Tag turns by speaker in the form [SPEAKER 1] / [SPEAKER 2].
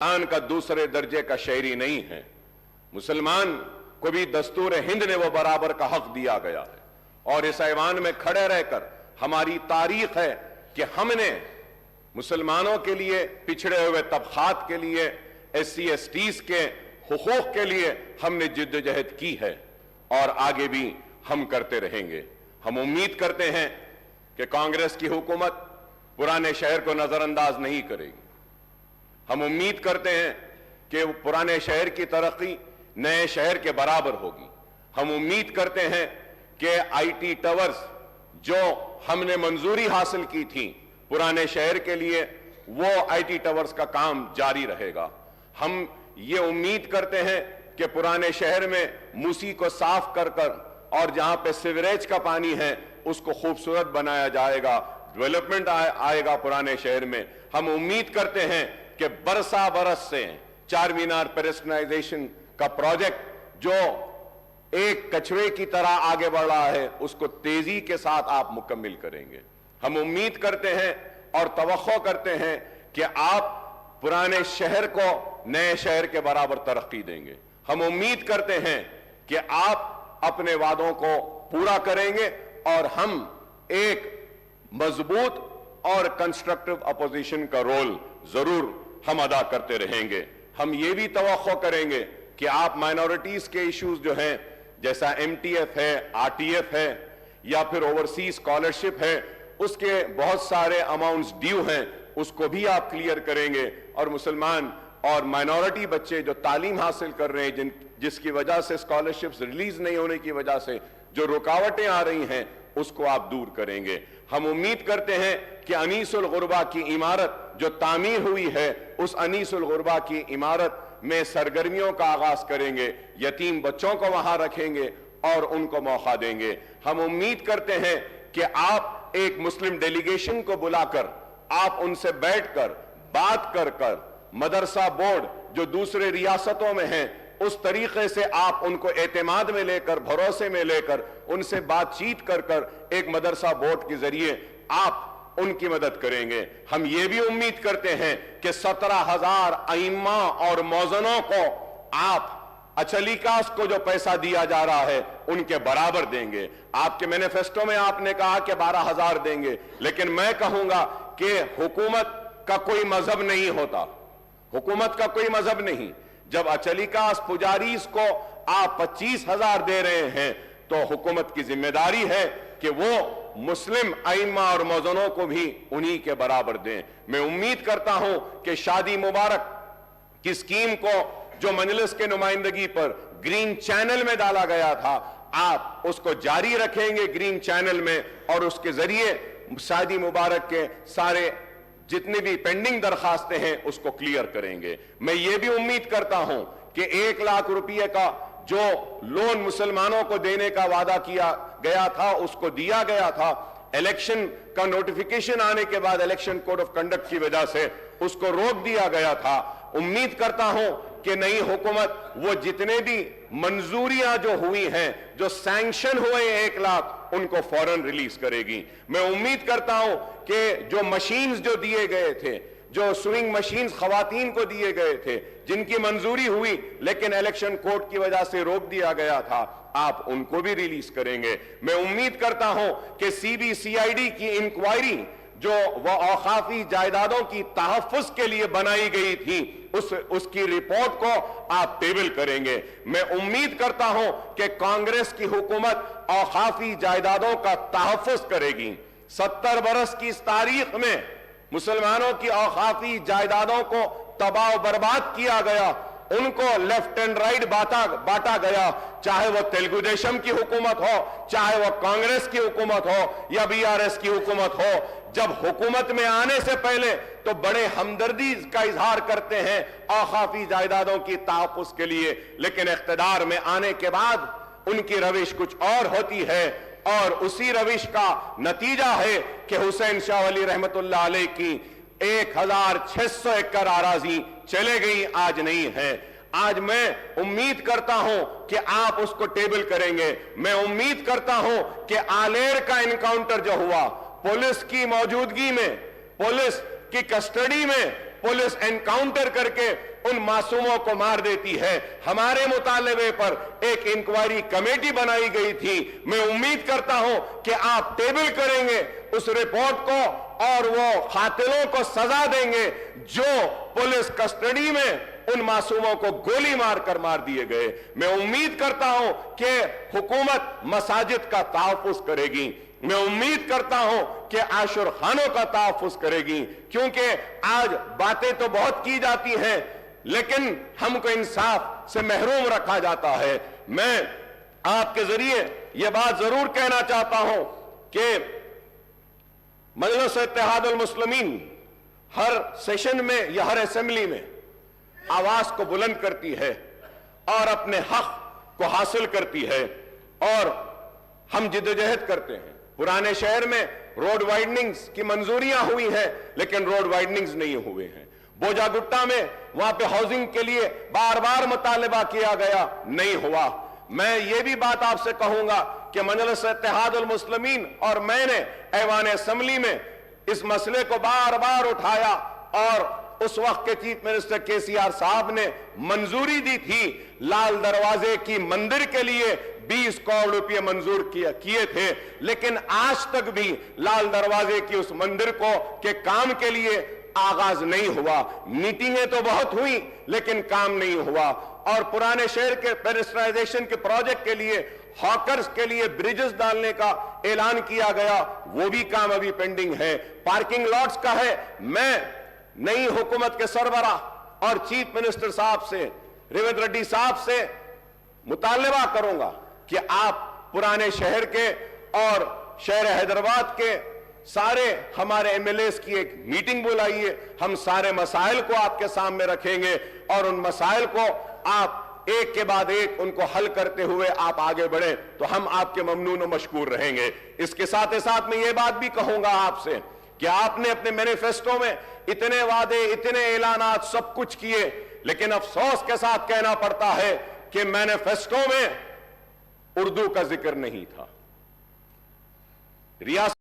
[SPEAKER 1] पाकिस्तान का दूसरे दर्जे का शहरी नहीं है। मुसलमान को भी दस्तूर हिंद ने वो बराबर का हक दिया गया है और इस ऐवान में खड़े रहकर हमारी तारीख है कि हमने मुसलमानों के लिए, पिछड़े हुए तबकात के लिए, SC STs के हुकूक के लिए हमने जिद्दोजहद की है और आगे भी हम करते रहेंगे। हम उम्मीद करते हैं कि कांग्रेस की हुकूमत पुराने शहर को नजरअंदाज नहीं करेगी। हम उम्मीद करते हैं कि पुराने शहर की तरक्की नए शहर के बराबर होगी। हम उम्मीद करते हैं कि IT टावर्स जो हमने मंजूरी हासिल की थी पुराने शहर के लिए, वो IT टावर्स का काम जारी रहेगा। हम ये उम्मीद करते हैं कि पुराने शहर में मूसी को साफ कर और जहां पे सीवरेज का पानी है उसको खूबसूरत बनाया जाएगा, डेवलपमेंट आएगा पुराने शहर में। हम उम्मीद करते हैं कि बरसा बरस से चार मीनार पेडेस्ट्रियनाइजेशन का प्रोजेक्ट जो एक कछुए की तरह आगे बढ़ रहा है उसको तेजी के साथ आप मुकम्मिल करेंगे। हम उम्मीद करते हैं और तवक्को करते हैं कि आप पुराने शहर को नए शहर के बराबर तरक्की देंगे। हम उम्मीद करते हैं कि आप अपने वादों को पूरा करेंगे और हम एक मजबूत और कंस्ट्रक्टिव अपोजिशन का रोल जरूर हम अदा करते रहेंगे। हम ये भी तवक्को करेंगे कि आप माइनॉरिटीज के इश्यूज जो हैं, जैसा MTF है, RTF है या फिर ओवरसीज स्कॉलरशिप है, उसके बहुत सारे अमाउंट्स ड्यू हैं, उसको भी आप क्लियर करेंगे। और मुसलमान और माइनॉरिटी बच्चे जो तालीम हासिल कर रहे हैं, जिसकी वजह से स्कॉलरशिप्स रिलीज नहीं होने की वजह से जो रुकावटें आ रही हैं, उसको आप दूर करेंगे। हम उम्मीद करते हैं कि अनीसुल गुरबा की इमारत जो तामीर हुई है, उस अनीसुल गुरबा की इमारत में सरगर्मियों का आगाज करेंगे, यतीम बच्चों को वहां रखेंगे और उनको मौका देंगे। हम उम्मीद करते हैं कि आप एक मुस्लिम डेलीगेशन को बुलाकर आप उनसे बैठकर बात कर मदरसा बोर्ड जो दूसरे रियासतों में हैं, उस तरीके से आप उनको एतमाद में लेकर, भरोसे में लेकर, उनसे बातचीत कर एक मदरसा बोर्ड के जरिए आप उनकी मदद करेंगे। हम ये भी उम्मीद करते हैं कि 17,000 अइम्मा और मौजनों को आप अचलीकास को जो पैसा दिया जा रहा है उनके बराबर देंगे। आपके मैनिफेस्टो में आपने कहा कि 12,000 देंगे, लेकिन मैं कहूंगा कि हुकूमत का कोई मजहब नहीं होता, हुकूमत का कोई मजहब नहीं। जब अचलीकास पुजारीस को आप 25,000 दे रहे हैं तो हुकूमत की जिम्मेदारी है कि वो मुस्लिम अइम्मा और मौजनों को भी उन्हीं के बराबर दें। मैं उम्मीद करता हूं कि शादी मुबारक की स्कीम को जो मजलिस के नुमाइंदगी पर ग्रीन चैनल में डाला गया था, आप उसको जारी रखेंगे ग्रीन चैनल में और उसके जरिए शादी मुबारक के सारे जितनी भी पेंडिंग दरखास्तें हैं उसको क्लियर करेंगे। मैं ये भी उम्मीद करता हूं कि 1 लाख रुपए का जो लोन मुसलमानों को देने का वादा किया गया था उसको दिया गया था। इलेक्शन का नोटिफिकेशन आने के बाद इलेक्शन कोड ऑफ कंडक्ट की वजह से उसको रोक दिया गया था। उम्मीद करता हूं कि नई हुकूमत वो जितने भी मंजूरियां जो हुई हैं, जो सैंक्शन हुए 1 लाख, उनको फौरन रिलीज करेगी। मैं उम्मीद करता हूं कि जो मशीन्स जो दिए गए थे, जो स्विंग मशीन्स खवातीन को दिए गए थे, जिनकी मंजूरी हुई लेकिन इलेक्शन कोड की वजह से रोक दिया गया था, आप उनको भी रिलीज करेंगे। मैं उम्मीद करता हूं कि CBCID की इंक्वायरी जो वह औकाफी जायदादों की तहफ्फुज के लिए बनाई गई थी, उसकी रिपोर्ट को आप टेबल करेंगे। मैं उम्मीद करता हूं कि कांग्रेस की हुकूमत औकाफी जायदादों का तहफ्फुज करेगी। 70 बरस की इस तारीख में मुसलमानों की औकाफी जायदादों को तबाह बर्बाद किया गया, उनको लेफ्ट एंड राइट बांटा गया, चाहे वह तेलुगु देशम की हुकूमत हो, चाहे वह कांग्रेस की हुकूमत हो या BRS की हुकूमत हो। जब हुकूमत में आने से पहले तो बड़े हमदर्दी का इजहार करते हैं औकाफी जायदादों की तहफ्फुज के लिए, लेकिन इख्तिदार में आने के बाद उनकी रविश कुछ और होती है और उसी रविश का नतीजा है कि हुसैन शाह वली रहमतुल्लाह अलैह की 1,600 एकड़ आराजी चले गई, आज नहीं है। आज मैं उम्मीद करता हूं कि आप उसको टेबल करेंगे। मैं उम्मीद करता हूं कि आलेर का एनकाउंटर जो हुआ, पुलिस की मौजूदगी में, पुलिस की कस्टडी में पुलिस एनकाउंटर करके ان معصوموں کو مار دیتی ہے۔ ہمارے مطالبے پر ایک انکوائری کمیٹی بنائی گئی تھی، میں امید کرتا ہوں کہ آپ ٹیبل کریں گے اس رپورٹ کو اور وہ قاتلوں کو سزا دیں گے جو پولیس کسٹڈی میں ان معصوموں کو گولی مار کر مار دیے گئے۔ میں امید کرتا ہوں کہ حکومت مساجد کا تحفظ کرے گی، میں امید کرتا ہوں کہ عاشور خانوں کا تحفظ کرے گی، کیونکہ آج باتیں تو بہت کی جاتی ہیں لیکن ہم کو انصاف سے محروم رکھا جاتا ہے۔ میں آپ کے ذریعے یہ بات ضرور کہنا چاہتا ہوں کہ مجلس اتحاد المسلمین ہر سیشن میں یا ہر اسمبلی میں آواز کو بلند کرتی ہے اور اپنے حق کو حاصل کرتی ہے، اور ہم جدوجہد کرتے ہیں۔ پرانے شہر میں روڈ وائڈننگز کی منظوریاں ہوئی ہیں لیکن روڈ وائڈننگز نہیں ہوئے ہیں۔ بوجا گٹا میں وہاں پہ ہاؤسنگ کے لیے بار بار مطالبہ کیا گیا، نہیں ہوا۔ میں یہ بھی بات آپ سے کہوں گا کہ مجلس اتحاد المسلمین اور میں نے ایوان اسمبلی میں اس مسئلے کو بار بار اٹھایا، اور اس وقت کے چیف منسٹر KCR صاحب نے منظوری دی تھی، لال دروازے کی مندر کے لیے 20 کروڑ روپے منظور کیے تھے، لیکن آج تک بھی لال دروازے کی اس مندر کے کام کے لیے آغاز نہیں ہوا۔ میٹنگیں تو بہت ہوئی لیکن کام نہیں ہوا، اور پرانے شہر کے پیڈسٹرائزیشن کے پروجیکٹ کے لیے ہاکرز کے لیے بریجز ڈالنے کا اعلان کیا گیا، وہ بھی کام ابھی پینڈنگ ہے۔ پارکنگ لاٹس کا ہے، میں نئی حکومت کے سربراہ اور چیف منسٹر صاحب سے، ریونت ریڈی صاحب سے مطالبہ کروں گا کہ آپ پرانے شہر کے اور شہر حیدرآباد کے سارے ہمارے MLAs کی ایک میٹنگ بلائیے، ہم سارے مسائل کو آپ کے سامنے رکھیں گے اور ان مسائل کو آپ ایک کے بعد ایک ان کو حل کرتے ہوئے آپ آگے بڑھیں تو ہم آپ کے ممنون و مشکور رہیں گے۔ اس کے ساتھ ساتھ میں یہ بات بھی کہوں گا آپ سے کہ آپ نے اپنے مینیفیسٹو میں اتنے وعدے، اتنے اعلانات سب کچھ کیے، لیکن افسوس کے ساتھ کہنا پڑتا ہے کہ مینیفیسٹو میں اردو کا ذکر نہیں تھا۔ ریاست